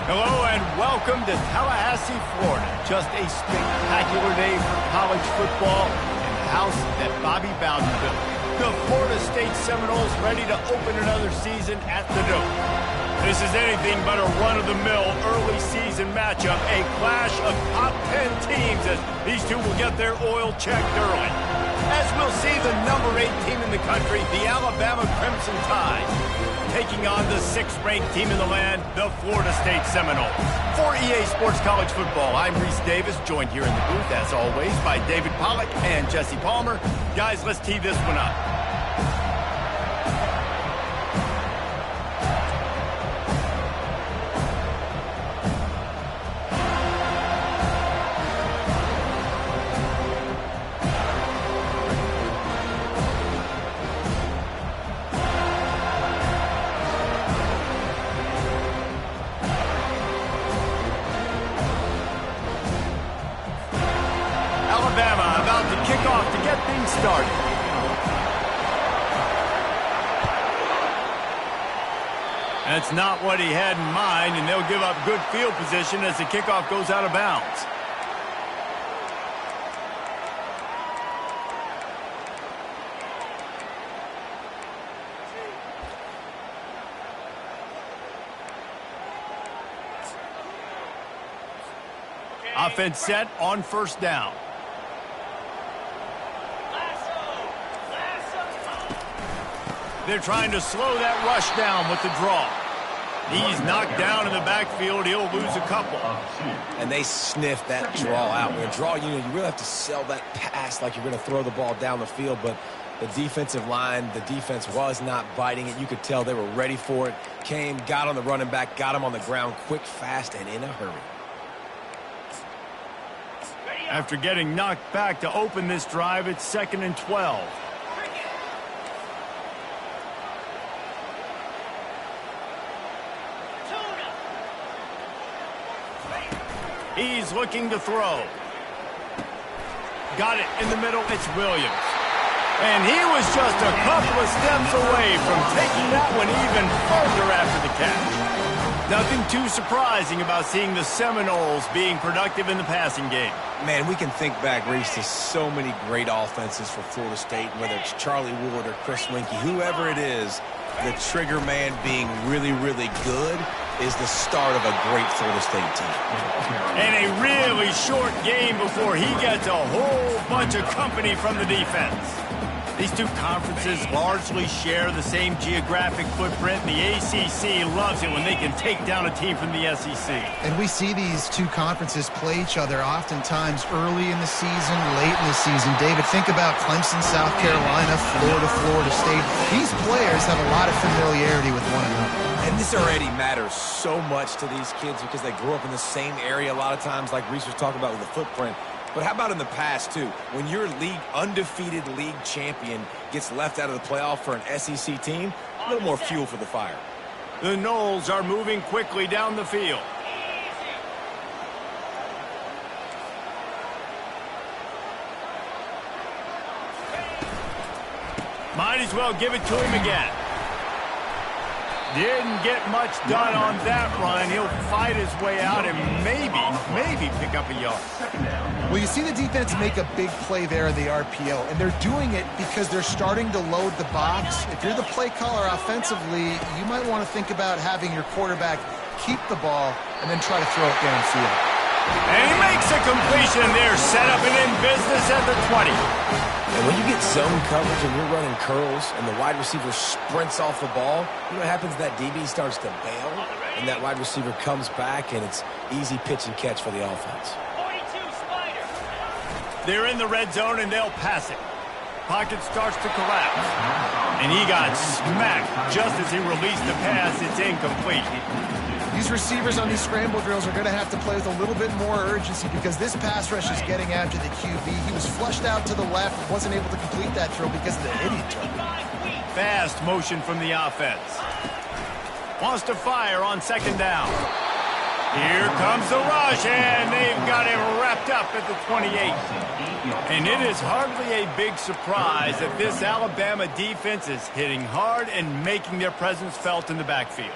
Hello and welcome to Tallahassee, Florida. Just a spectacular day for college football in the house that Bobby Bowden built. The Florida State Seminoles ready to open another season at the Dome. This is anything but a run-of-the-mill early season matchup, a clash of top 10 teams as these two will get their oil checked early. As we'll see the number 8 team in the country, the Alabama Crimson Tide, taking on the 6th-ranked team in the land, the Florida State Seminoles. For EA Sports College Football, I'm Reese Davis, joined here in the booth, as always, by David Pollack and Jesse Palmer. Guys, let's tee this one up. Alabama about to kick off to get things started. That's not what he had in mind, and they'll give up good field position as the kickoff goes out of bounds. Offense set on first down. They're trying to slow that rush down with the draw. He's knocked down in the backfield. He'll lose a couple. And they sniffed that draw out. With a draw unit, you really have to sell that pass like you're going to throw the ball down the field. But the defensive line, the defense was not biting it. You could tell they were ready for it. Came, got on the running back, got him on the ground quick, fast, and in a hurry. After getting knocked back to open this drive, it's 2nd and 12. He's looking to throw. Got it in the middle. It's Williams. And he was just a couple of steps away from taking that one even further after the catch. Nothing too surprising about seeing the Seminoles being productive in the passing game. Man, we can think back, Reese, to so many great offenses for Florida State, whether it's Charlie Ward or Chris Winkie, whoever it is, the trigger man being really, really good is the start of a great Florida State team. And a really short game before he gets a whole bunch of company from the defense. These two conferences largely share the same geographic footprint. The ACC loves it when they can take down a team from the SEC. And we see these two conferences play each other oftentimes early in the season, late in the season. David, think about Clemson, South Carolina, Florida State. These players have a lot of familiarity with one another. And this already matters so much to these kids because they grew up in the same area a lot of times, like Reese was talking about with the footprint. But how about in the past, too? When your undefeated league champion gets left out of the playoff for an SEC team, a little more fuel for the fire. The Noles are moving quickly down the field. Might as well give it to him again. Didn't get much done on that run. He'll fight his way out and maybe pick up a yard. Well, you see the defense make a big play there in the RPO, and they're doing it because they're starting to load the box. If you're the play caller offensively, you might want to think about having your quarterback keep the ball and then try to throw it downfield. And he makes a completion there, set up and in business at the 20. And when you get zone coverage and you're running curls and the wide receiver sprints off the ball, you know what happens? That DB starts to bail, and that wide receiver comes back, and it's easy pitch and catch for the offense. They're in the red zone, and they'll pass it. Pocket starts to collapse. And he got smacked just as he released the pass. It's incomplete. These receivers on these scramble drills are going to have to play with a little bit more urgency because this pass rush is getting after the QB. He was flushed out to the left, wasn't able to complete that throw because of the hit he took. Fast motion from the offense. Wants to fire on 2nd down. Here comes the rush, and they've got him wrapped up at the 28. And it is hardly a big surprise that this Alabama defense is hitting hard and making their presence felt in the backfield.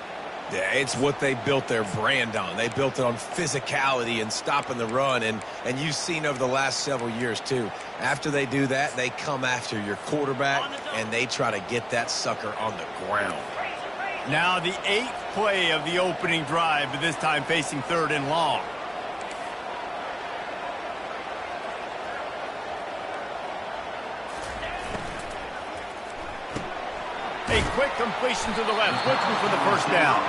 Yeah, it's what they built their brand on. They built it on physicality and stopping the run, and you've seen over the last several years, too. After they do that, they come after your quarterback, and they try to get that sucker on the ground. Now the 8th play of the opening drive, but this time facing 3rd and long. A quick completion to the left, looking for the first down.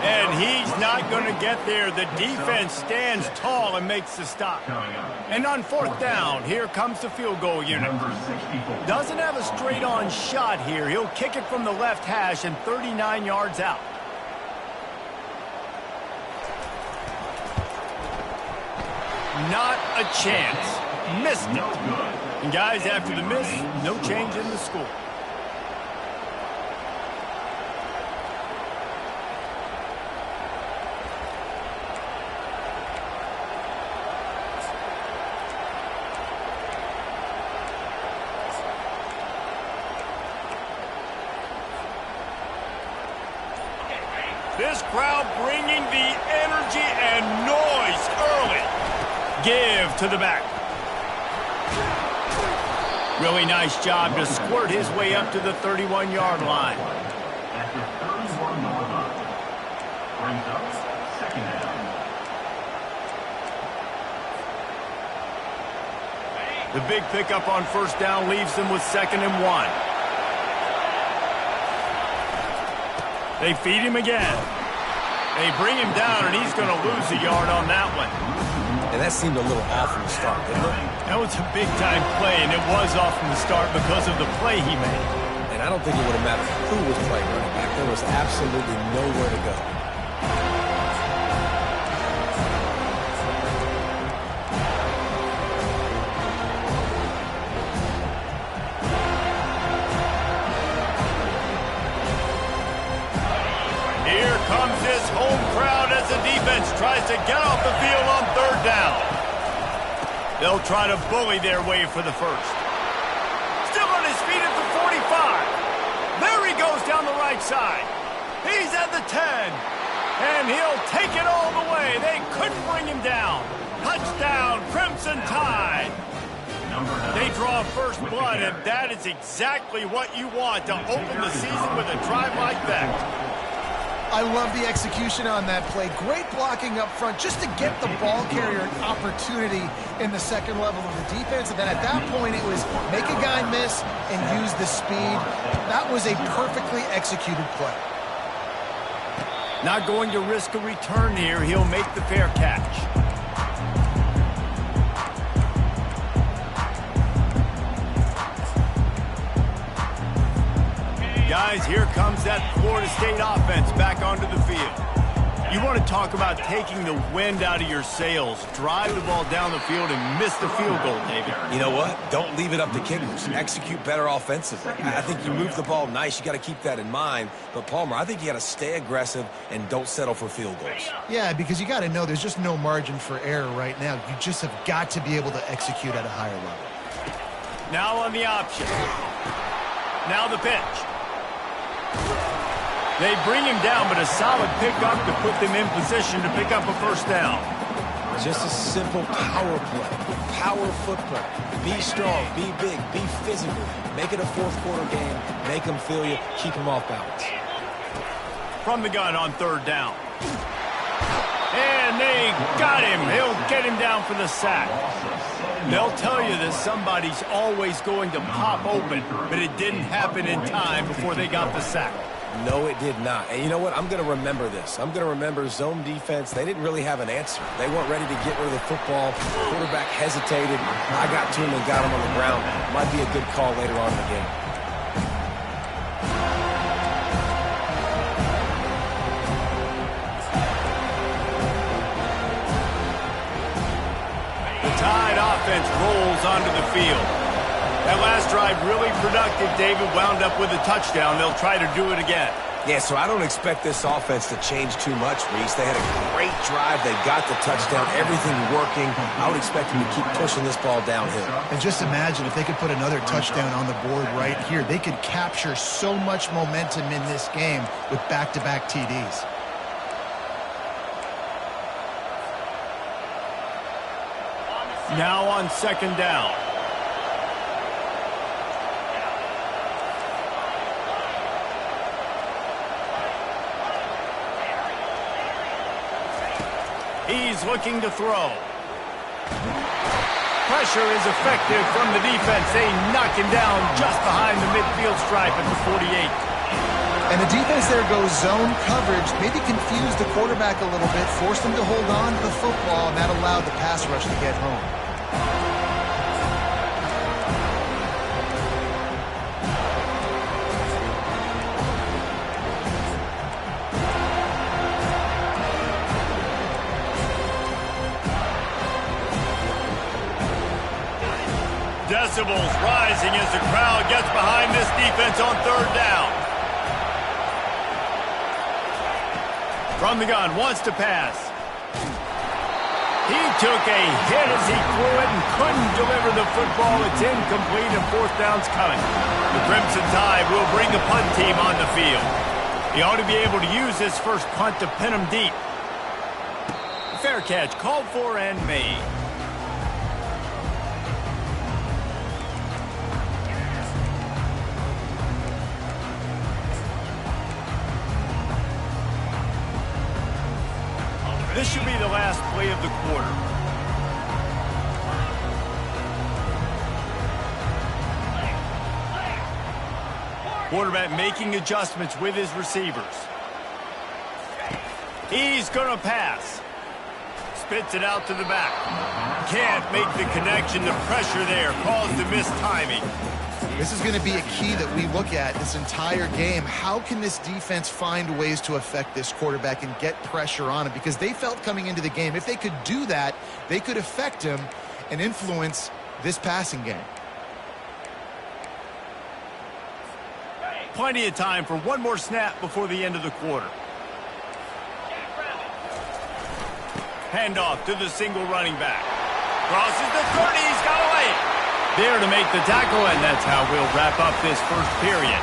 And he's not going to get there. The defense stands tall and makes the stop. And on 4th down, here comes the field goal unit. Doesn't have a straight-on shot here. He'll kick it from the left hash and 39 yards out. Not a chance. Missed it. And guys, after the miss, no change in the score. This crowd bringing the energy and noise early. Give to the back. Really nice job to squirt his way up to the 31-yard line. At the 31-yard line, brings up 2nd down. The big pickup on 1st down leaves them with 2nd and 1. They feed him again. They bring him down, and he's going to lose a yard on that one. And that seemed a little off from the start, didn't it? That was a big-time play, and it was off from the start because of the play he made. And I don't think it would have mattered who was playing running back. There was absolutely nowhere to go. Here comes his home crowd as the defense tries to get off the field on 3rd down. They'll try to bully their way for the first. Still on his feet at the 45. There he goes down the right side. He's at the 10. And he'll take it all the way. They couldn't bring him down. Touchdown, Crimson Tide. They draw first blood, and that is exactly what you want to open the season with a drive like that. I love the execution on that play. Great blocking up front just to get the ball carrier an opportunity in the 2nd level of the defense. And then at that point, it was make a guy miss and use the speed. That was a perfectly executed play. Not going to risk a return here. He'll make the fair catch. Guys, here comes that Florida State offense back onto the field. You want to talk about taking the wind out of your sails. Drive the ball down the field and miss the field goal, David. You know what? Don't leave it up to kickers. Execute better offensively. I think you move the ball nice. You got to keep that in mind. But, Palmer, I think you got to stay aggressive and don't settle for field goals. Yeah, because you got to know there's just no margin for error right now. You just have got to be able to execute at a higher level. Now on the option. Now the pitch. They bring him down, but a solid pickup to put them in position to pick up a first down. Just a simple power play. Power football. Be strong, be big, be physical. Make it a 4th quarter game. Make them feel you. Keep them off balance. From the gun on 3rd down. And they got him. He'll get him down for the sack. They'll tell you that somebody's always going to pop open, but it didn't happen in time before they got the sack. No, it did not. And you know what? I'm going to remember this. I'm going to remember zone defense. They didn't really have an answer. They weren't ready to get rid of the football. Quarterback hesitated. I got to him and got him on the ground. Might be a good call later on in the game. The Tide offense rolls onto the field. That last drive really productive. David wound up with a touchdown. They'll try to do it again. Yeah, so I don't expect this offense to change too much, Reese. They had a great drive. They got the touchdown. Everything working. I would expect them to keep pushing this ball downhill. And just imagine if they could put another touchdown on the board right here. They could capture so much momentum in this game with back-to-back TDs. Now on second down. He's looking to throw. Pressure is effective from the defense. They knock him down just behind the midfield stripe at the 48. And the defense there goes zone coverage, maybe confused the quarterback a little bit, forced him to hold on to the football, and that allowed the pass rush to get home. Decibels rising as the crowd gets behind this defense on third down. From the gun, wants to pass. He took a hit as he threw it and couldn't deliver the football. It's incomplete and fourth down's coming. The Crimson Tide will bring the punt team on the field. He ought to be able to use this first punt to pin him deep. Fair catch, called for and made. This should be the last play of the quarter. Quarterback making adjustments with his receivers. He's going to pass. Spits it out to the back. Can't make the connection. The pressure there caused the missed timing. This is going to be a key that we look at this entire game. How can this defense find ways to affect this quarterback and get pressure on him? Because they felt coming into the game, if they could do that, they could affect him and influence this passing game. Plenty of time for one more snap before the end of the quarter. Handoff to the single running back. Crosses the 30, he's got away. There to make the tackle, and that's how we'll wrap up this first period.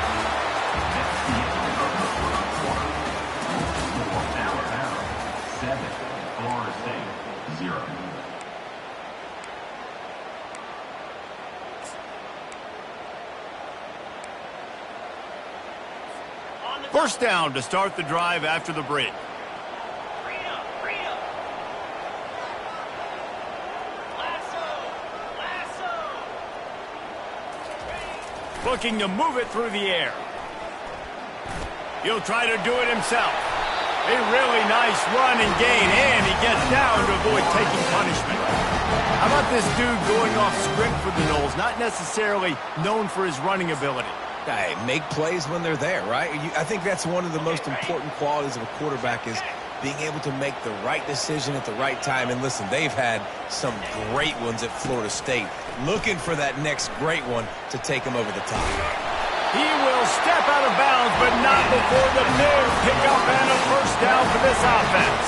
First down to start the drive after the break. Looking to move it through the air. He'll try to do it himself. A really nice run and gain, and he gets down to avoid taking punishment. How about this dude going off script for the Noles? Not necessarily known for his running ability. Hey, make plays when they're there, right? I think that's one of the most important qualities of a quarterback is being able to make the right decision at the right time. And listen, they've had some great ones at Florida State. Looking for that next great one to take them over the top. He will step out of bounds, but not before the big pickup and a first down for this offense.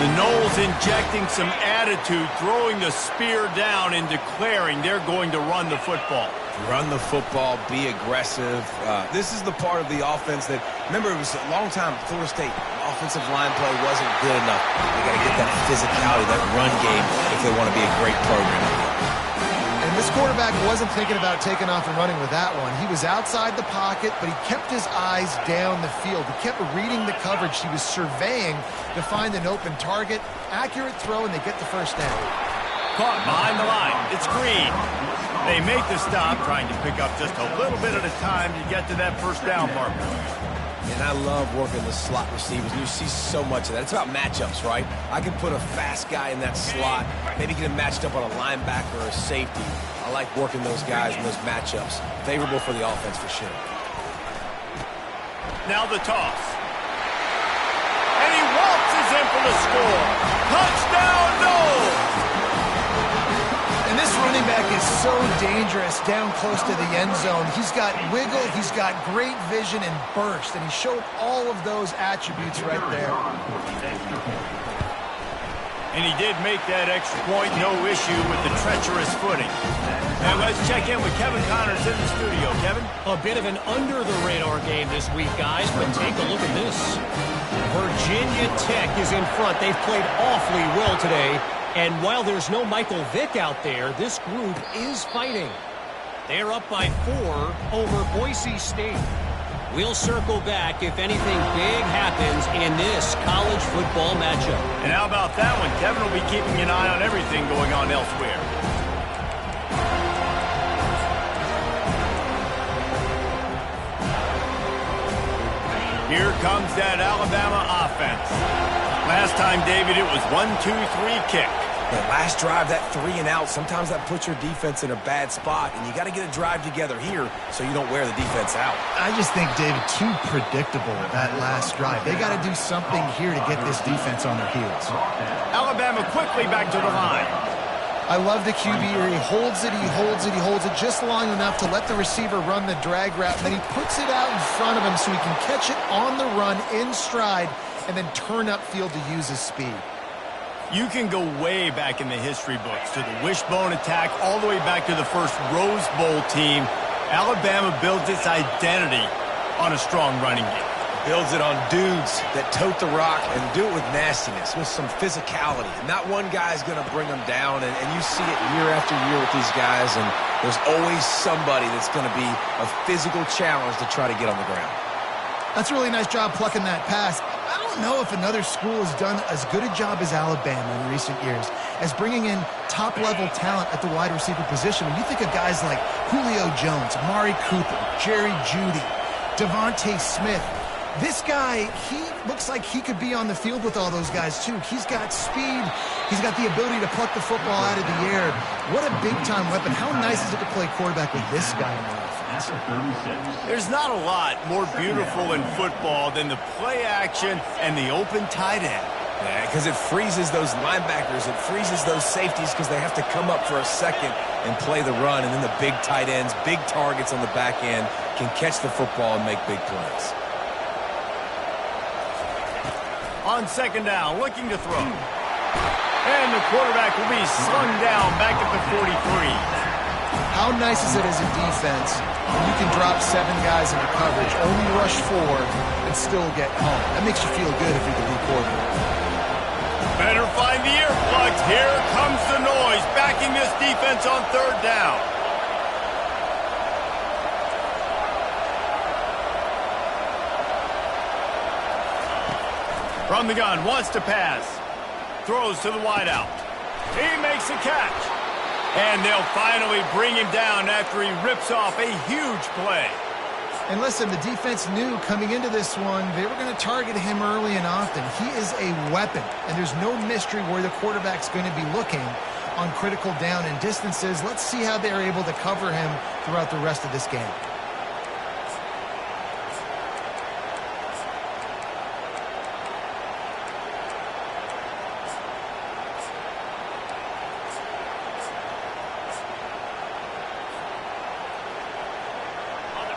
The Noles injecting some attitude, throwing the spear down and declaring they're going to run the football. Run the football, be aggressive. This is the part of the offense that, remember, it was a long time, Florida State offensive line play wasn't good enough. They got to get that physicality, that run game, if they want to be a great program. And this quarterback wasn't thinking about taking off and running with that one. He was outside the pocket, but he kept his eyes down the field. He kept reading the coverage. He was surveying to find an open target. Accurate throw, and they get the first down. Caught behind the line. It's Green. They make the stop, trying to pick up just a little bit at a time to get to that first down marker. And I love working the slot receivers. You see so much of that. It's about matchups, right? I can put a fast guy in that slot, maybe get him matched up on a linebacker or a safety. I like working those guys in those matchups. Favorable for the offense for sure. Now the toss. And he waltzes in for the score. Touchdown, Noles! And this running back is so dangerous down close to the end zone. He's got wiggle, he's got great vision and burst, and he showed all of those attributes right there. And he did make that extra point, no issue with the treacherous footing. Now let's check in with Kevin Connors in the studio. Kevin? A bit of an under-the-radar game this week, guys, but take a look at this. Virginia Tech is in front. They've played awfully well today. And while there's no Michael Vick out there, this group is fighting. They're up by 4 over Boise State. We'll circle back if anything big happens in this college football matchup. And how about that one? Kevin will be keeping an eye on everything going on elsewhere. Here comes that Alabama offense. Last time, David, it was 1-2-3 kick. That last drive, that 3 and out, sometimes that puts your defense in a bad spot, and you got to get a drive together here so you don't wear the defense out. I just think, David, too predictable that last drive. They got to do something here to get this defense on their heels. Alabama quickly back to the line. I love the QB here. He holds it, he holds it, he holds it just long enough to let the receiver run the drag route, and then he puts it out in front of him so he can catch it on the run in stride and then turn upfield to use his speed. You can go way back in the history books to the wishbone attack all the way back to the first Rose Bowl team. Alabama builds its identity on a strong running game. Builds it on dudes that tote the rock and do it with nastiness, with some physicality. And not one guy's going to bring them down, and you see it year after year with these guys, and there's always somebody that's going to be a physical challenge to try to get on the ground. That's a really nice job plucking that pass. I don't know if another school has done as good a job as Alabama in recent years as bringing in top-level talent at the wide receiver position. When you think of guys like Julio Jones, Amari Cooper, Jerry Jeudy, Devontae Smith, this guy, he looks like he could be on the field with all those guys, too. He's got speed. He's got the ability to pluck the football out of the air. What a big-time weapon. How nice is it to play quarterback with this guy in the offense? There's not a lot more beautiful in football than the play action and the open tight end. Yeah, because it freezes those linebackers. It freezes those safeties because they have to come up for a second and play the run. And then the big tight ends, big targets on the back end can catch the football and make big plays. On second down, looking to throw. And the quarterback will be slung down back at the 43. How nice is it as a defense when you can drop 7 guys into coverage, only rush 4, and still get home? That makes you feel good if you're the lead quarterback. Better find the earplugs. Here comes the noise, backing this defense on third down. From the gun, wants to pass. Throws to the wideout. He makes a catch. And they'll finally bring him down after he rips off a huge play. And listen, the defense knew coming into this one, they were going to target him early and often. He is a weapon, and there's no mystery where the quarterback's going to be looking on critical down and distances. Let's see how they're able to cover him throughout the rest of this game.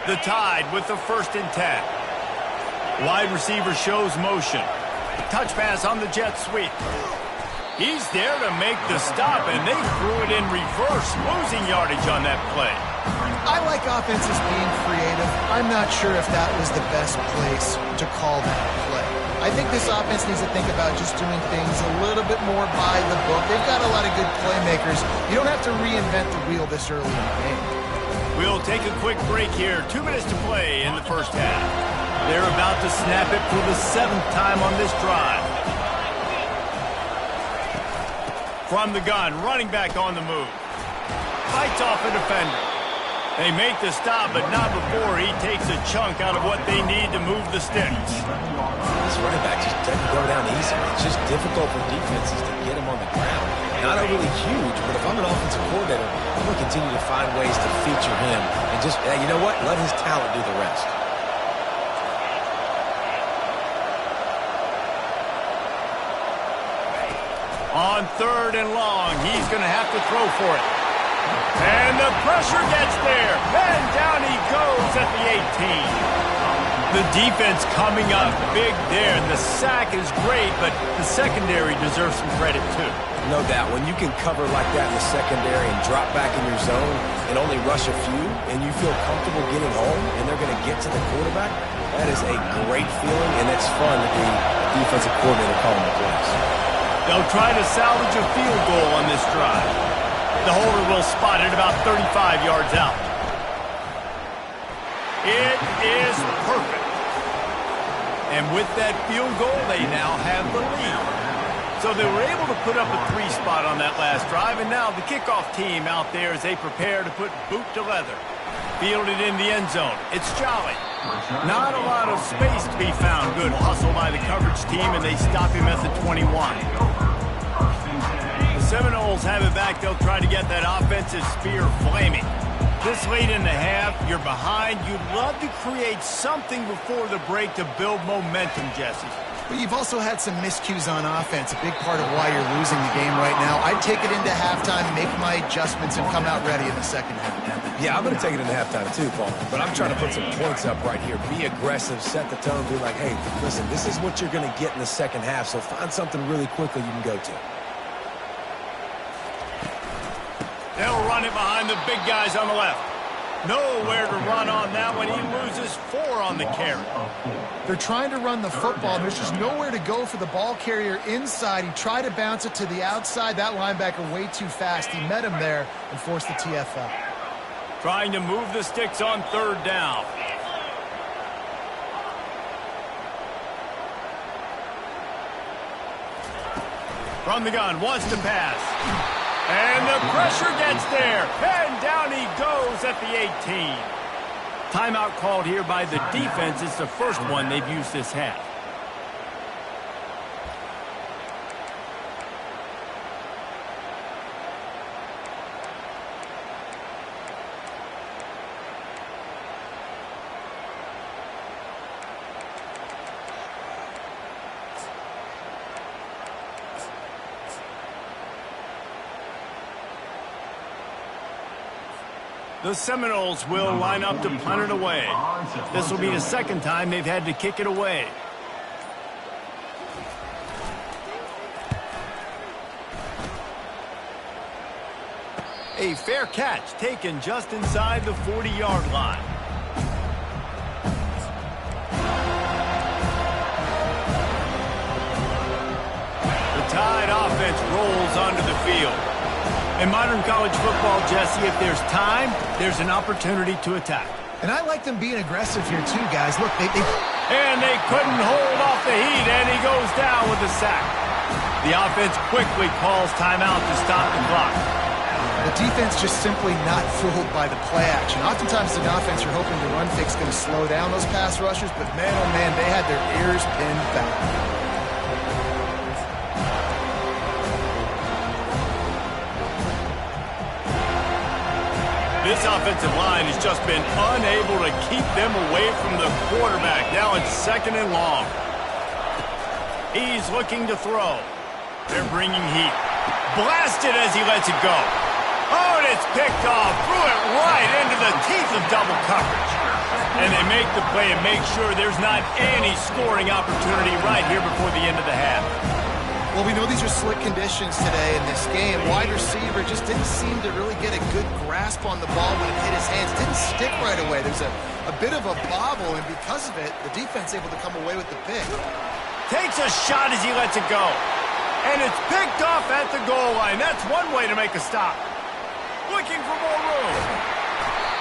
The Tide with the 1st and 10. Wide receiver shows motion. Touch pass on the jet sweep. He's there to make the stop, and they threw it in reverse, losing yardage on that play. I like offenses being creative. I'm not sure if that was the best place to call that play. I think this offense needs to think about just doing things a little bit more by the book. They've got a lot of good playmakers. You don't have to reinvent the wheel this early in the game. We'll take a quick break here. 2 minutes to play in the first half. They're about to snap it for the 7th time on this drive. From the gun, running back on the move. Fights off a defender. They make the stop, but not before he takes a chunk out of what they need to move the sticks. This running back just doesn't go down easy. It's just difficult for defenses to get him on the ground. Not overly huge, but if I'm an offensive coordinator, I'm going to continue to find ways to feature him and just, you know what, let his talent do the rest. On 3rd and long, he's going to have to throw for it. And the pressure gets there. And down he goes at the 18. The defense coming up big there. The sack is great, but the secondary deserves some credit too. No doubt. When you can cover like that in the secondary and drop back in your zone and only rush a few, and you feel comfortable getting home, and they're going to get to the quarterback, that is a great feeling, and it's fun to be defensive coordinator calling the plays. They'll try to salvage a field goal on this drive. The holder will spot it about 35 yards out. It is perfect. And with that field goal, they now have the lead. So they were able to put up a 3 spot on that last drive, and now the kickoff team out there as they prepare to put boot to leather. Fielded in the end zone. It's Jolly. Not a lot of space to be found. Good hustle by the coverage team, and they stop him at the 21. The Seminoles have it back. They'll try to get that offensive spear flaming. This late in the half, you're behind. You'd love to create something before the break to build momentum, Jesse. But you've also had some miscues on offense, a big part of why you're losing the game right now. I'd take it into halftime, make my adjustments, and come out ready in the second half. Yeah, I'm going to take it into halftime too, Paul. But I'm trying to put some points up right here. Be aggressive, set the tone, be like, hey, listen, this is what you're going to get in the second half, so find something really quickly you can go to. They'll run it behind the big guys on the left. Nowhere to run on that one. He loses 4 on the carry. They're trying to run the football, and there's just nowhere to go for the ball carrier inside. He tried to bounce it to the outside. That linebacker way too fast. He met him there and forced the TFL. Trying to move the sticks on 3rd down. From the gun, wants to pass. And the pressure gets there. And down he goes at the 18. Timeout called here by the defense. It's the first one they've used this half. The Seminoles will line up to punt it away. This will be the second time they've had to kick it away. A fair catch taken just inside the 40-yard line. The Tide offense rolls onto the field. In modern college football, Jesse, if there's time, there's an opportunity to attack. And I like them being aggressive here too, guys. Look, And they couldn't hold off the heat, and he goes down with a sack. The offense quickly calls timeout to stop the clock. The defense just simply not fooled by the play action. Oftentimes, the offense, you're hoping the run fix going to slow down those pass rushers, but man, oh man, they had their ears pinned back. This offensive line has just been unable to keep them away from the quarterback. Now it's 2nd and long. He's looking to throw. They're bringing heat. Blasted as he lets it go. Oh, and it's picked off. Threw it right into the teeth of double coverage. And they make the play and make sure there's not any scoring opportunity right here before the end of the half. Well, we know these are slick conditions today in this game. Wide receiver just didn't seem to really get a good grasp on the ball when it hit his hands. Didn't stick right away. There's a bit of a bobble, and because of it, the defense able to come away with the pick. Takes a shot as he lets it go. And it's picked off at the goal line. That's one way to make a stop. Looking for more room.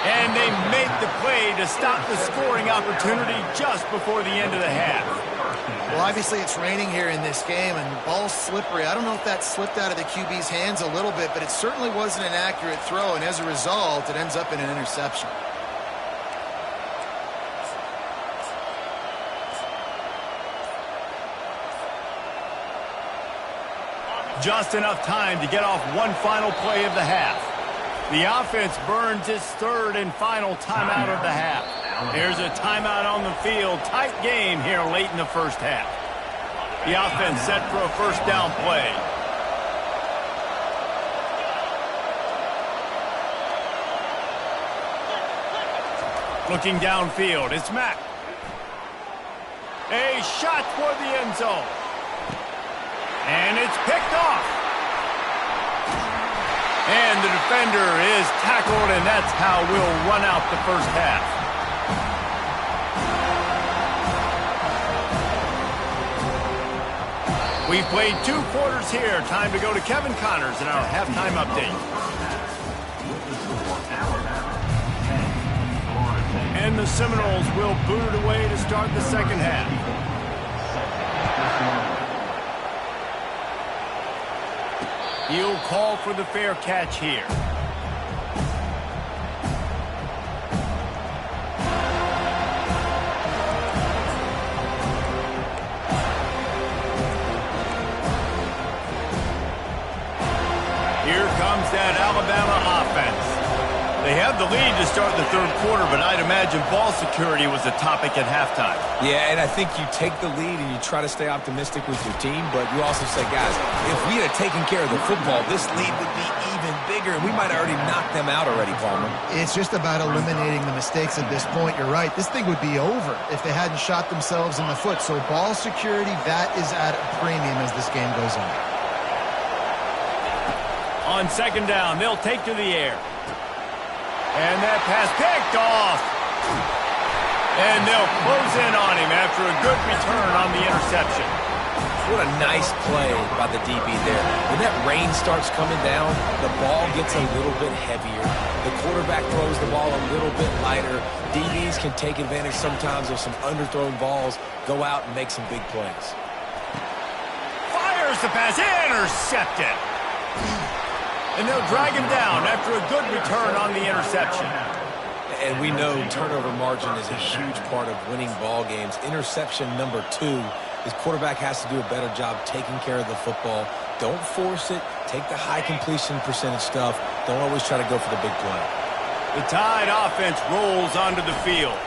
And they make the play to stop the scoring opportunity just before the end of the half. Well, obviously it's raining here in this game, and the ball's slippery. I don't know if that slipped out of the QB's hands a little bit, but it certainly wasn't an accurate throw, and as a result, it ends up in an interception. Just enough time to get off one final play of the half. The offense burns its 3rd and final timeout of the half. There's a timeout on the field. Tight game here late in the first half. The offense set for a 1st down play. Looking downfield, it's Mack. A shot toward the end zone. And it's picked off. And the defender is tackled, and that's how we'll run out the first half. We've played 2 quarters here. Time to go to Kevin Connors in our halftime update. And the Seminoles will boot it away to start the second half. He'll call for the fair catch here. Here comes that Alabama offense. They have the lead to start the third quarter, but I'd imagine ball security was a topic at halftime. Yeah, and I think you take the lead and you try to stay optimistic with your team, but you also say, guys, if we had taken care of the football, this lead would be even bigger, and we might have already knocked them out already, Palmer. It's just about eliminating the mistakes at this point. You're right. This thing would be over if they hadn't shot themselves in the foot. So ball security, that is at a premium as this game goes on. On second down, they'll take to the air. And that pass picked off. And they'll close in on him after a good return on the interception. What a nice play by the DB there. When that rain starts coming down, the ball gets a little bit heavier. The quarterback throws the ball a little bit lighter. DBs can take advantage sometimes of some underthrown balls, go out and make some big plays. Fires the pass, intercepted. And they'll drag him down after a good return on the interception. And we know turnover margin is a huge part of winning ball games. Interception number 2. His quarterback has to do a better job taking care of the football. Don't force it. Take the high completion percentage stuff. Don't always try to go for the big play. The Tide offense rolls onto the field.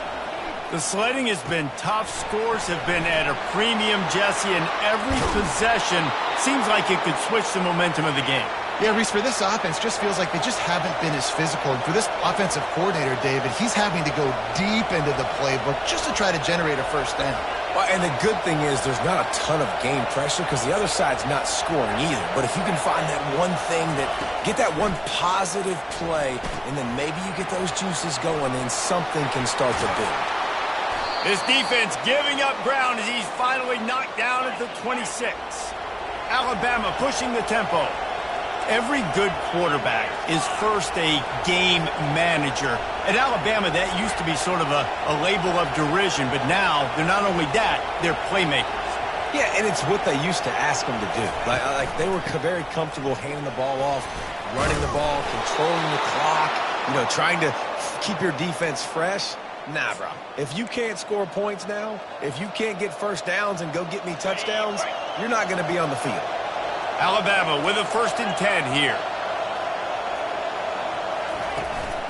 The sledding has been tough. Scores have been at a premium, Jesse, and every possession seems like it could switch the momentum of the game. Yeah, Reese, for this offense, just feels like they just haven't been as physical. And for this offensive coordinator, David, he's having to go deep into the playbook just to try to generate a first down. Well, and the good thing is there's not a ton of game pressure because the other side's not scoring either. But if you can find that one thing get that one positive play, and then maybe you get those juices going, then something can start to build. This defense giving up ground as he's finally knocked down at the 26. Alabama pushing the tempo. Every good quarterback is first a game manager. At Alabama, that used to be sort of a label of derision, but now they're not only that, they're playmakers. Yeah, and it's what they used to ask them to do. Like they were very comfortable handing the ball off, running the ball, controlling the clock, trying to keep your defense fresh. Nah, bro. If you can't score points now, if you can't get first downs and go get me touchdowns, you're not going to be on the field. Alabama with a 1st and 10 here.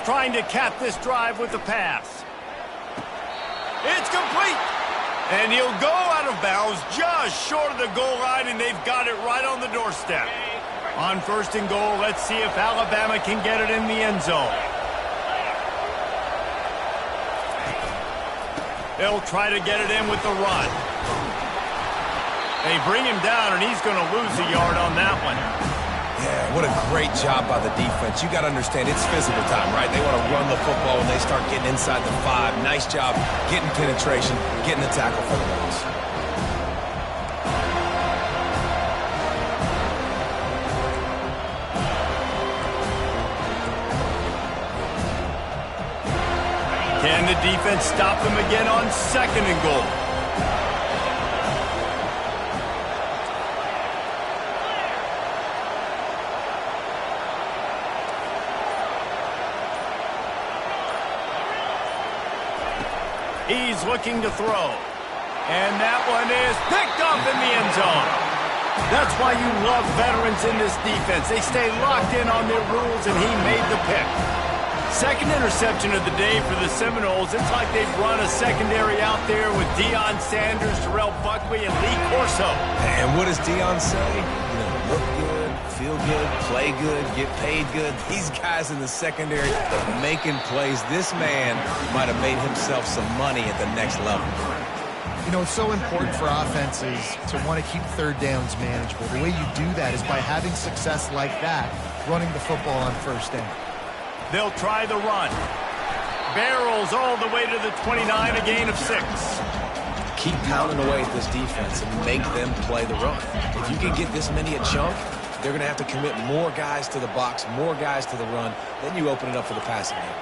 Trying to cap this drive with the pass. It's complete. And he'll go out of bounds just short of the goal line, and they've got it right on the doorstep. On 1st and goal, let's see if Alabama can get it in the end zone. They'll try to get it in with the run. They bring him down, and he's going to lose a yard on that one. Yeah, what a great job by the defense. You got to understand, it's physical time, right? They want to run the football when they start getting inside the 5. Nice job getting penetration, getting the tackle for the loss. Can the defense stop them again on 2nd and goal? He's looking to throw. And that one is picked up in the end zone. That's why you love veterans in this defense. They stay locked in on their rules, and he made the pick. 2nd interception of the day for the Seminoles. It's like they've run a secondary out there with Deion Sanders, Terrell Buckley, and Lee Corso. And what does Deion say? Look good, feel good, play good, get paid good. These guys in the secondary making plays. This man might have made himself some money at the next level. It's so important for offenses to want to keep 3rd downs manageable. The way you do that is by having success like that, running the football on 1st down. They'll try the run. Barrels all the way to the 29, a gain of 6. keep pounding away at this defense and make them play the run. If you can get this many a chunk, they're going to have to commit more guys to the box, more guys to the run. Then you open it up for the passing game.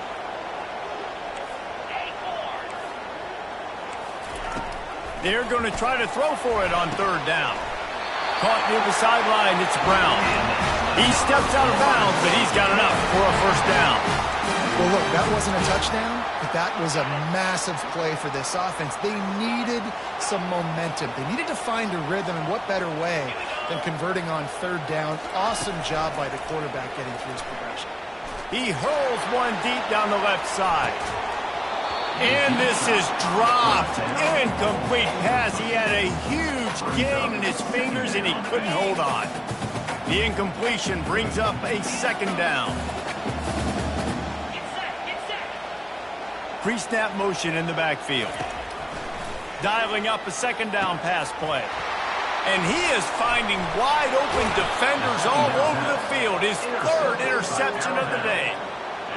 They're going to try to throw for it on third down. Caught near the sideline, it's Brown. He steps out of bounds, but he's got enough for a first down. Well, look, that wasn't a touchdown, but that was a massive play for this offense. They needed some momentum. They needed to find a rhythm, and what better way than converting on third down. Awesome job by the quarterback getting through his progression. He hurls one deep down the left side. And this is dropped. Incomplete pass. He had a huge gain in his fingers, and he couldn't hold on. The incompletion brings up a second down. Pre-snap motion in the backfield. Dialing up a second down pass play. And he is finding wide open defenders all over the field. His third interception of the day.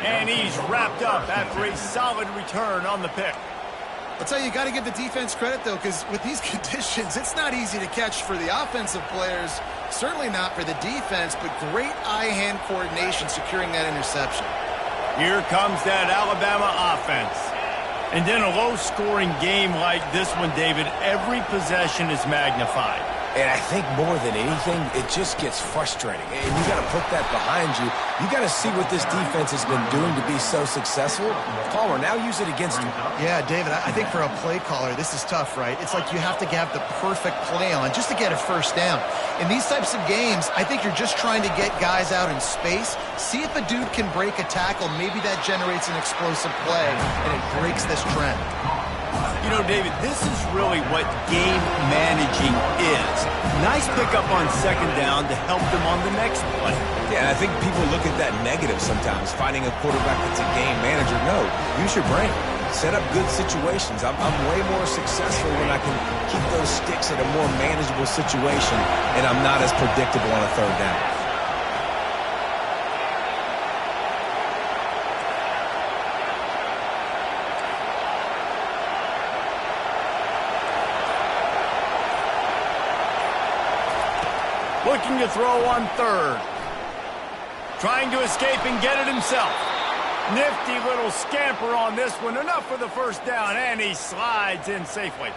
And he's wrapped up after a solid return on the pick. I'll tell you, you got to give the defense credit, though, because with these conditions, it's not easy to catch for the offensive players. Certainly not for the defense, but great eye-hand coordination securing that interception. Here comes that Alabama offense. And in a low-scoring game like this one, David, every possession is magnified. And I think more than anything, it just gets frustrating. And you got to put that behind you. You got to see what this defense has been doing to be so successful. Palmer, now use it against you. Yeah, David, I think for a play caller, this is tough, right? It's like you have to have the perfect play on just to get a first down. In these types of games, I think you're just trying to get guys out in space, see if a dude can break a tackle. Maybe that generates an explosive play, and it breaks this trend. You know, David, this is really what game managing is. Nice pickup on second down to help them on the next play. Yeah, and I think people look at that negative sometimes, finding a quarterback that's a game manager. No, use your brain. Set up good situations. I'm way more successful when I can keep those sticks at a more manageable situation, and I'm not as predictable on a third down. Looking to throw on third. Trying to escape and get it himself. Nifty little scamper on this one. Enough for the first down, and he slides in safely.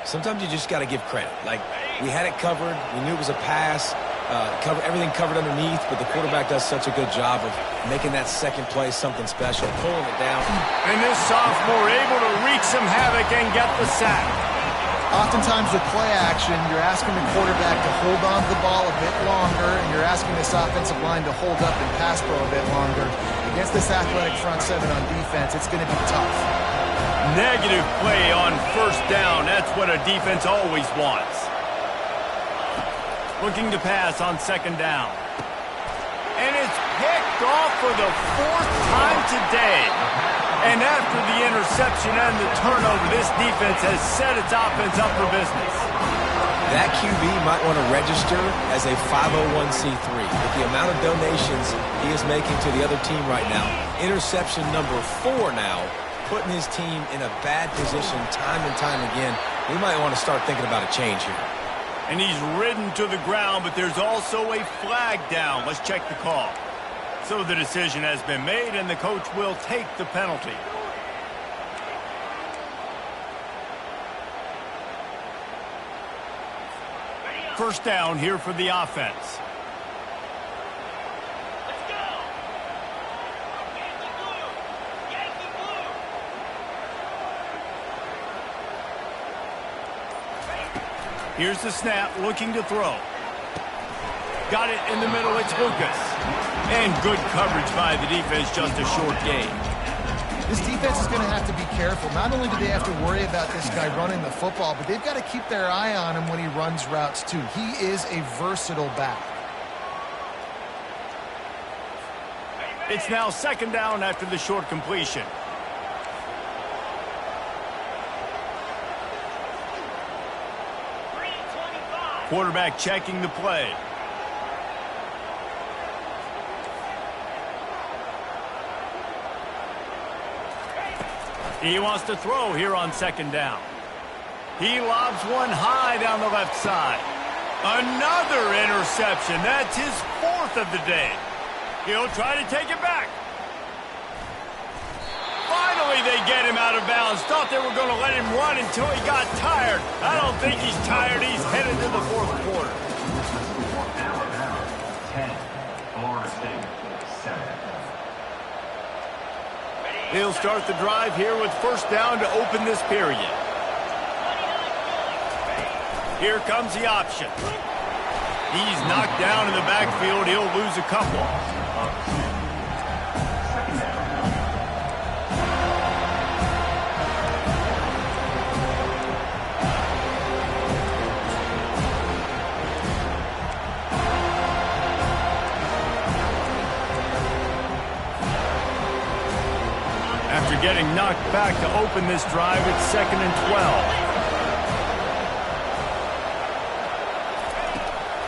Sometimes you just got to give credit. Like, we had it covered. We knew it was a pass. Everything covered underneath, but the quarterback does such a good job of making that second play something special, pulling it down. And this sophomore able to wreak some havoc and get the sack. Oftentimes with play action, you're asking the quarterback to hold on to the ball a bit longer, and you're asking this offensive line to hold up and pass pro a bit longer. Against this athletic front seven on defense, it's going to be tough. Negative play on first down. That's what a defense always wants. Looking to pass on second down. And it's picked off for the fourth time today. And after the interception and the turnover, this defense has set its offense up for business. That QB might want to register as a 501c3. With the amount of donations he is making to the other team right now, interception number 4 now, putting his team in a bad position time and time again. We might want to start thinking about a change here. And he's ridden to the ground, but there's also a flag down. Let's check the call. So the decision has been made, and the coach will take the penalty. First down here for the offense. Let's go! Yankee Blue! Yankee Blue! Here's the snap, looking to throw. Got it in the middle, it's Lucas. And good coverage by the defense, just a short gain. This defense is going to have to be careful. Not only do they have to worry about this guy running the football, but they've got to keep their eye on him when he runs routes too. He is a versatile back. It's now second down after the short completion. Quarterback checking the play. He wants to throw here on second down. He lobs one high down the left side. Another interception. That's his 4th of the day. He'll try to take it back. Finally, they get him out of bounds. Thought they were going to let him run until he got tired. I don't think he's tired. He's headed to the 4th quarter. Alabama 10, Florida State 7. He'll start the drive here with first down to open this period. Here comes the option. He's knocked down in the backfield. He'll lose a couple. After getting knocked back to open this drive, it's 2nd and 12.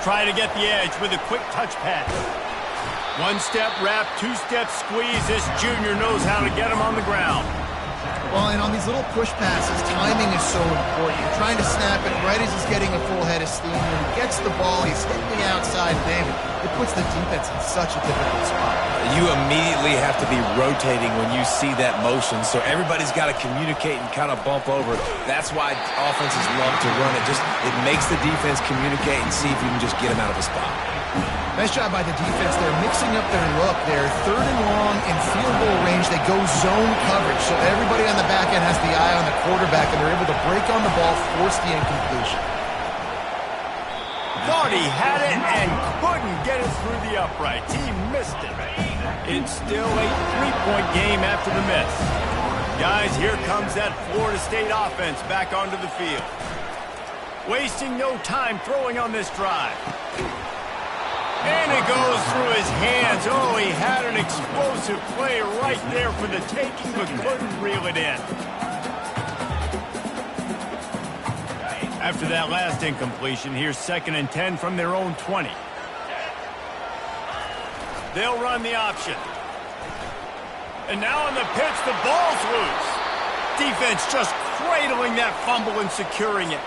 Try to get the edge with a quick touch pass. One-step wrap, two-step squeeze. This junior knows how to get him on the ground. Well, and on these little push passes, timing is so important. You're trying to snap it right as he's getting a full head of steam. When he gets the ball, he's hitting the outside, David. It puts the defense in such a difficult spot. You immediately have to be rotating when you see that motion, so everybody's got to communicate and kind of bump over. That's why offenses love to run it. It makes the defense communicate and see if you can just get him out of a spot. Nice job by the defense. They're mixing up their look. They're 3rd and long in field goal range. They go zone coverage, so everybody on the back end has the eye on the quarterback, and they're able to break on the ball, force the incompletion. Thought he had it and couldn't get it through the uprights. He missed it. It's still a 3-point game after the miss. Guys, here comes that Florida State offense back onto the field. Wasting no time throwing on this drive. And it goes through his hands. Oh, he had an explosive play right there for the taking, but couldn't reel it in. After that last incompletion, here's 2nd and 10 from their own 20. They'll run the option. And now on the pitch, the ball's loose. Defense just cradling that fumble and securing it.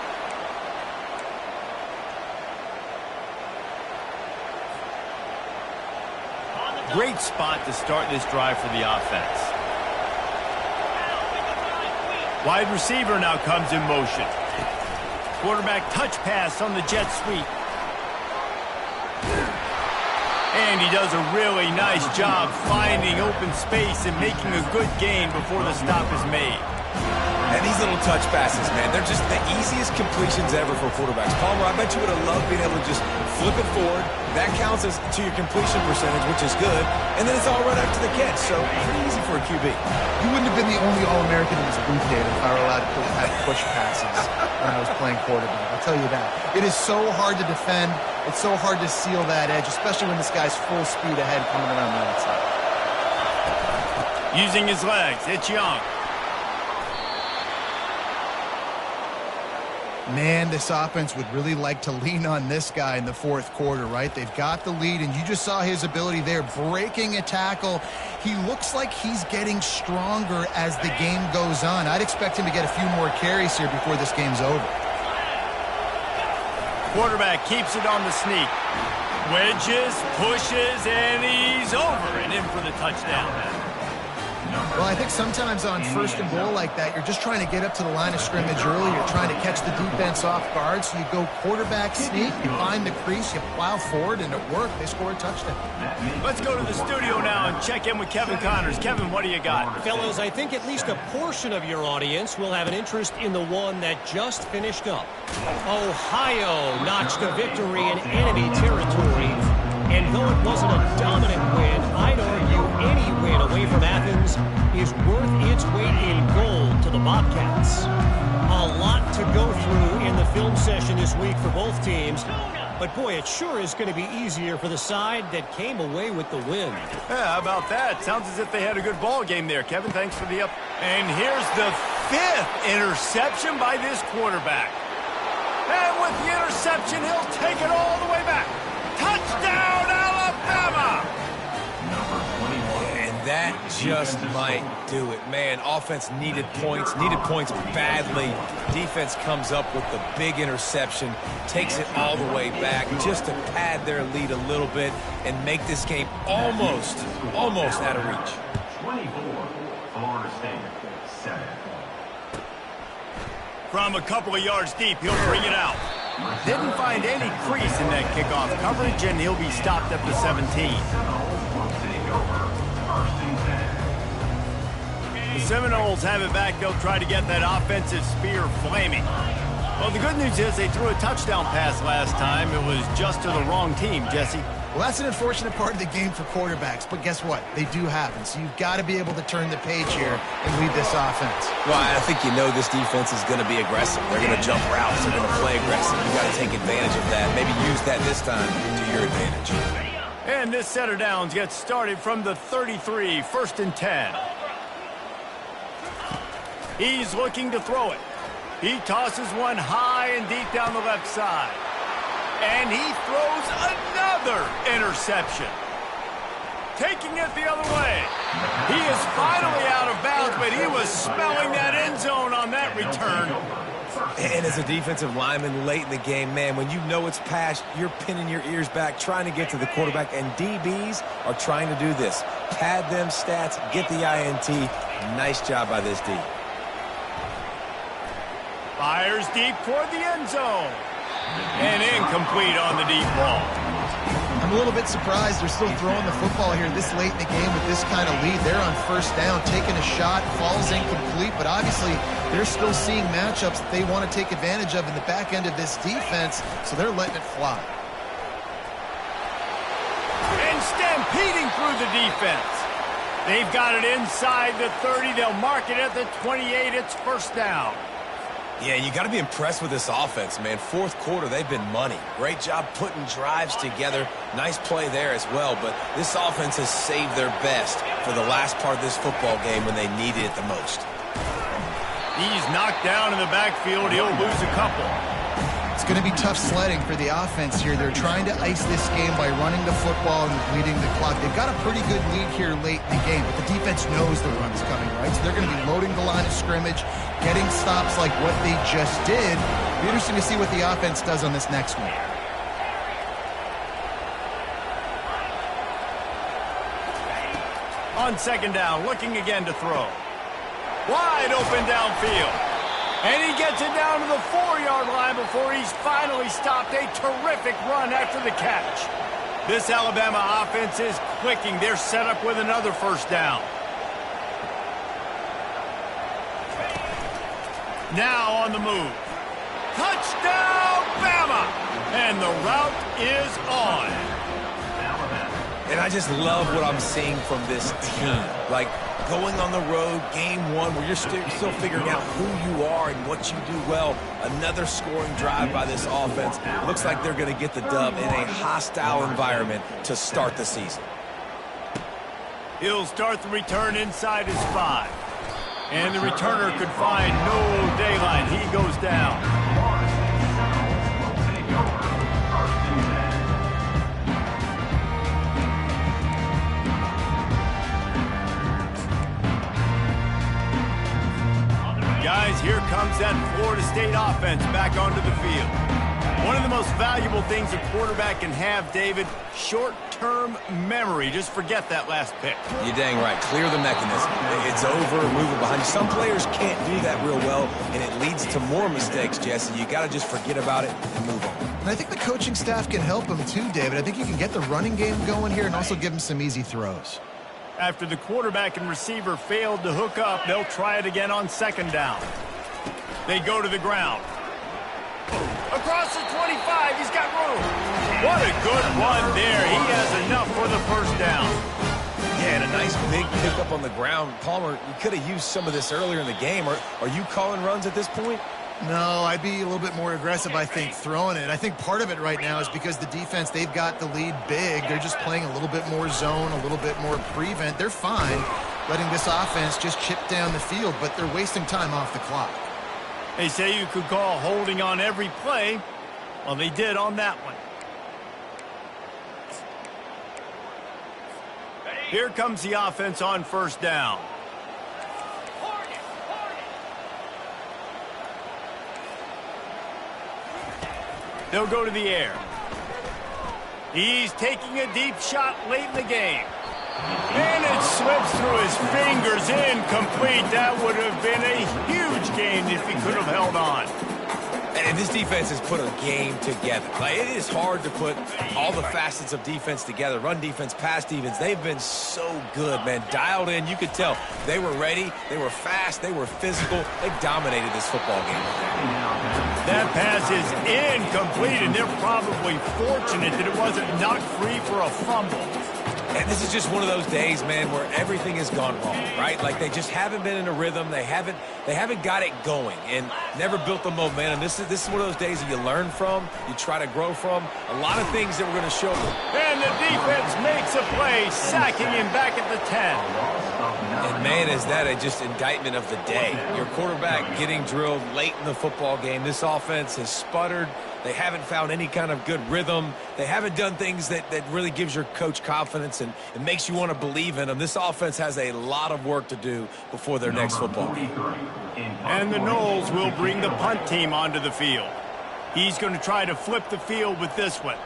Great spot to start this drive for the offense. Wide receiver now comes in motion. Quarterback touch pass on the jet sweep. And he does a really nice job finding open space and making a good gain before the stop is made. And these little touch passes, man, they're just the easiest completions ever for quarterbacks. Palmer, I bet you would have loved being able to just flip it forward. That counts as to your completion percentage, which is good. And then it's all right after the catch, so pretty easy for a QB. You wouldn't have been the only All-American in this booth, David, if I were allowed to have push passes when I was playing quarterback. I'll tell you that. It is so hard to defend. It's so hard to seal that edge, especially when this guy's full speed ahead coming around the outside. Using his legs, it's Young. Man, this offense would really like to lean on this guy in the 4th quarter, right? They've got the lead, and you just saw his ability there, breaking a tackle. He looks like he's getting stronger as the game goes on. I'd expect him to get a few more carries here before this game's over. Quarterback keeps it on the sneak. Wedges, pushes, and he's over and in for the touchdown. Well, I think sometimes on 1st and goal like that, you're just trying to get up to the line of scrimmage early. You're trying to catch the defense off guard. So you go quarterback sneak, you find the crease, you plow forward, and it worked. They score a touchdown. Let's go to the studio now and check in with Kevin Connors. Kevin, what do you got? Fellas, I think at least a portion of your audience will have an interest in the one that just finished up. Ohio notched a victory in enemy territory. And though it wasn't a dominant win, I'd argue any win away from Athens is worth its weight in gold to the Bobcats. A lot to go through in the film session this week for both teams. But boy, it sure is going to be easier for the side that came away with the win. Yeah, how about that? Sounds as if they had a good ball game there. Kevin, thanks for the up. And here's the 5th interception by this quarterback. And with the interception, he'll take it all the way back. Touchdown, Alabama! And that just might do it. Man, offense needed points badly. Defense comes up with the big interception, takes it all the way back just to pad their lead a little bit and make this game almost out of reach. 24, Florida State, 7. From a couple of yards deep, he'll bring it out. Didn't find any crease in that kickoff coverage, and he'll be stopped at the 17. The Seminoles have it back. They'll try to get that offensive spear flaming. Well, the good news is they threw a touchdown pass last time. It was just to the wrong team, Jesse. Well, that's an unfortunate part of the game for quarterbacks, but guess what? They do happen, so you've got to be able to turn the page here and lead this offense. Well, I think you know this defense is going to be aggressive. They're going to jump routes. They're going to play aggressive. You've got to take advantage of that. Maybe use that this time to your advantage. And this set of downs gets started from the 33, 1st and 10. He's looking to throw it. He tosses one high and deep down the left side. And he throws another interception. Taking it the other way. He is finally out of bounds, but he was smelling that end zone on that return. And as a defensive lineman late in the game, man, when you know it's past, you're pinning your ears back, trying to get to the quarterback, and DBs are trying to do this. Pad them stats, get the INT. Nice job by this D. Fires deep toward the end zone. And incomplete on the deep ball. I'm a little bit surprised they're still throwing the football here this late in the game with this kind of lead. They're on 1st down, taking a shot, falls incomplete, but obviously they're still seeing matchups that they want to take advantage of in the back end of this defense, so they're letting it fly. And stampeding through the defense. They've got it inside the 30. They'll mark it at the 28. It's 1st down. Yeah, you got to be impressed with this offense, man. 4th quarter, they've been money. Great job putting drives together. Nice play there as well, but this offense has saved their best for the last part of this football game when they needed it the most. He's knocked down in the backfield. He'll lose a couple. It's going to be tough sledding for the offense here. They're trying to ice this game by running the football and bleeding the clock. They've got a pretty good lead here late in the game, but the defense knows the run's coming, right? So they're going to be loading the line of scrimmage, getting stops like what they just did. It'll be interesting to see what the offense does on this next one. On 2nd down, looking again to throw. Wide open downfield. And he gets it down to the 4-yard line before he's finally stopped. A terrific run after the catch. This Alabama offense is clicking. They're set up with another 1st down. Now on the move. Touchdown, Bama! And the route is on. And I just love what I'm seeing from this team. Like, going on the road, game 1, where you're still figuring out who you are and what you do well. Another scoring drive by this offense. Looks like they're going to get the dub in a hostile environment to start the season. He'll start the return inside his 5. And the returner could find no daylight. He goes down. Guys, here comes that Florida State offense back onto the field. One of the most valuable things a quarterback can have, David, short-term memory. Just forget that last pick. You're dang right. Clear the mechanism. It's over, move it behind you. Some players can't do that real well, and it leads to more mistakes, Jesse. You got to just forget about it and move on. And I think the coaching staff can help him too, David. I think you can get the running game going here and also give him some easy throws. After the quarterback and receiver failed to hook up, they'll try it again on 2nd down. They go to the ground. Across the 25, he's got room. What a good run there. He has enough for the 1st down. Yeah, and a nice big pickup on the ground. Palmer, you could have used some of this earlier in the game. Are you calling runs at this point? No, I'd be a little bit more aggressive, I think, throwing it. I think part of it right now is because the defense, they've got the lead big. They're just playing a little bit more zone, a little bit more prevent. They're fine letting this offense just chip down the field, but they're wasting time off the clock. They say you could call holding on every play. Well, they did on that one. Here comes the offense on first down. They'll go to the air. He's taking a deep shot late in the game. And it slips through his fingers, incomplete. That would have been a huge gain if he could have held on. And this defense has put a game together. Like, it is hard to put all the facets of defense together. Run defense, pass defense. They've been so good, man. Dialed in. You could tell they were ready. They were fast. They were physical. They dominated this football game. That pass is incomplete, and they're probably fortunate that it wasn't knocked free for a fumble. And this is just one of those days, man, where everything has gone wrong, right? Like, they just haven't been in a rhythm. They haven't got it going and never built the momentum. This is one of those days that you learn from, you try to grow from. A lot of things that we're going to show them. And the defense makes a play, sacking him back at the 10. And, man, is that just indictment of the day. Your quarterback getting drilled late in the football game. This offense has sputtered. They haven't found any kind of good rhythm. They haven't done things that really gives your coach confidence and it makes you want to believe in them. This offense has a lot of work to do before their next football game. And the Noles will bring the punt team onto the field. He's going to try to flip the field with this one.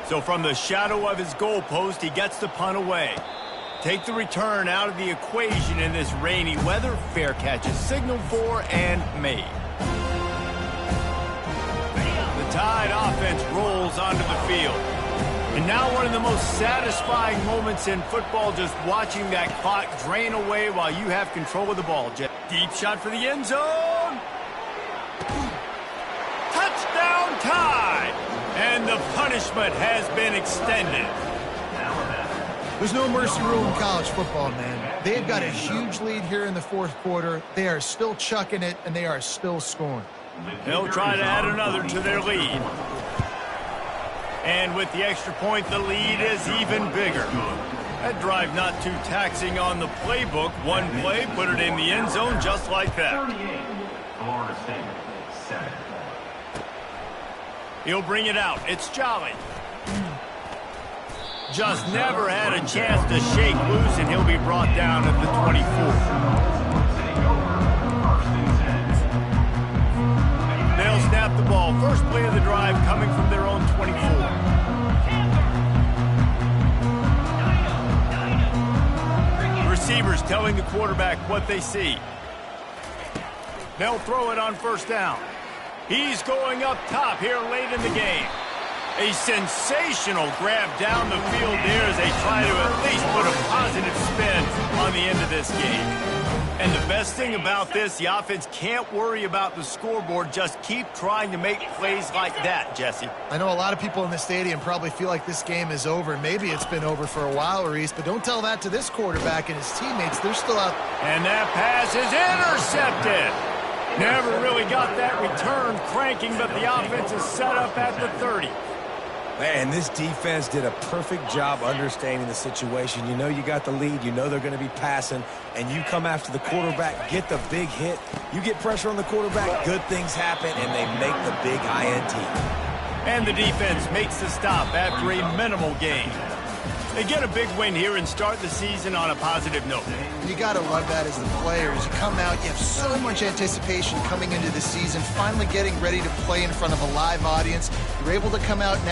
So from the shadow of his goalpost, he gets the punt away. Take the return out of the equation in this rainy weather. Fair catch is signaled for and made. The Tide offense rolls onto the field. And now one of the most satisfying moments in football, just watching that clock drain away while you have control of the ball. Deep shot for the end zone. Touchdown Tide! And the punishment has been extended. There's no mercy rule in college football, man. They've got a huge lead here in the fourth quarter. They are still chucking it, and they are still scoring. They'll try to add another to their lead. And with the extra point, the lead is even bigger. That drive not too taxing on the playbook. One play, put it in the end zone just like that. 38, Florida State, 7. He'll bring it out. It's Jolly. Just never had a chance to shake loose, and he'll be brought down at the 24. They'll snap the ball. First play of the drive coming from their own 24. Receivers telling the quarterback what they see. They'll throw it on first down. He's going up top here late in the game. A sensational grab down the field there as they try to at least put a positive spin on the end of this game. And the best thing about this, the offense can't worry about the scoreboard. Just keep trying to make plays like that, Jesse. I know a lot of people in the stadium probably feel like this game is over. Maybe it's been over for a while, Reese, but don't tell that to this quarterback and his teammates. They're still out. And that pass is intercepted. Never really got that return cranking, but the offense is set up at the 30. Man, this defense did a perfect job understanding the situation. You know you got the lead. You know they're going to be passing. And you come after the quarterback, get the big hit. You get pressure on the quarterback, good things happen, and they make the big INT. And the defense makes the stop after a minimal gain. They get a big win here and start the season on a positive note. You got to love that as the players. You come out, you have so much anticipation coming into the season, finally getting ready to play in front of a live audience. You're able to come out next